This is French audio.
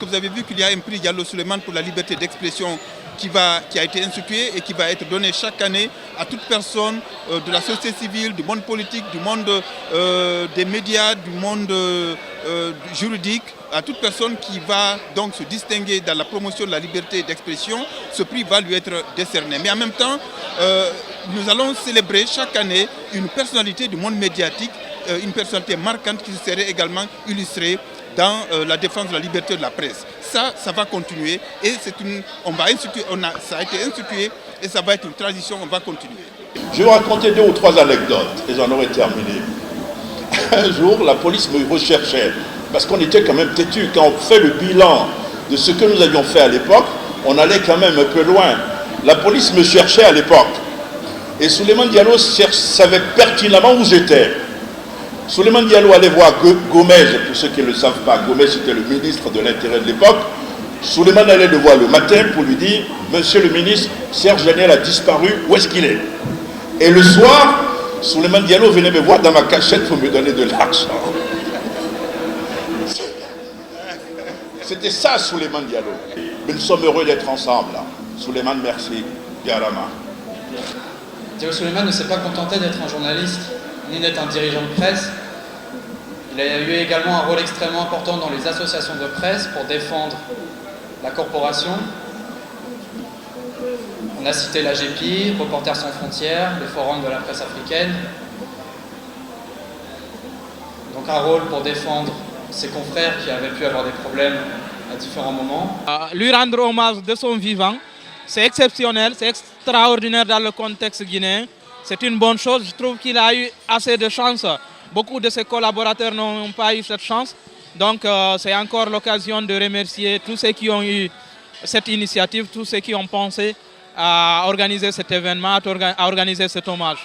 vous avez vu qu'il y a un prix Diallo Souleymane pour la liberté d'expression qui a été institué et qui va être donné chaque année à toute personne de la société civile, du monde politique, du monde des médias, du monde juridique, à toute personne qui va donc se distinguer dans la promotion de la liberté d'expression. Ce prix va lui être décerné. Mais en même temps, nous allons célébrer chaque année une personnalité du monde médiatique, une personnalité marquante qui serait également illustrée dans la défense de la liberté de la presse. Ça va continuer et ça a été institué et ça va être une tradition, on va continuer. Je vais vous raconter 2 ou 3 anecdotes et j'en aurai terminé. Un jour, la police me recherchait parce qu'on était quand même têtus. Quand on fait le bilan de ce que nous avions fait à l'époque, on allait quand même un peu loin. La police me cherchait à l'époque et Souleymane Diallo savait pertinemment où j'étais. Souleymane Diallo allait voir Gomez, pour ceux qui ne le savent pas, Gomez était le ministre de l'Intérieur de l'époque. Souleymane allait le voir le matin pour lui dire « Monsieur le ministre, Serge Daniel a disparu, où est-ce qu'il est ?» Et le soir, Souleymane Diallo venait me voir dans ma cachette pour me donner de l'argent. C'était ça Souleymane Diallo. Mais nous sommes heureux d'être ensemble là. Souleymane, merci. Diarama. Diallo Souleymane ne s'est pas contenté d'être un journaliste ni d'être un dirigeant de presse. Il a eu également un rôle extrêmement important dans les associations de presse pour défendre la corporation. On a cité la GPI, Reporters sans frontières, le Forum de la presse africaine. Donc un rôle pour défendre ses confrères qui avaient pu avoir des problèmes à différents moments. Lui rendre hommage de son vivant, c'est exceptionnel, c'est extraordinaire dans le contexte guinéen. C'est une bonne chose, je trouve qu'il a eu assez de chance. Beaucoup de ses collaborateurs n'ont pas eu cette chance. Donc c'est encore l'occasion de remercier tous ceux qui ont eu cette initiative, tous ceux qui ont pensé à organiser cet événement, à organiser cet hommage.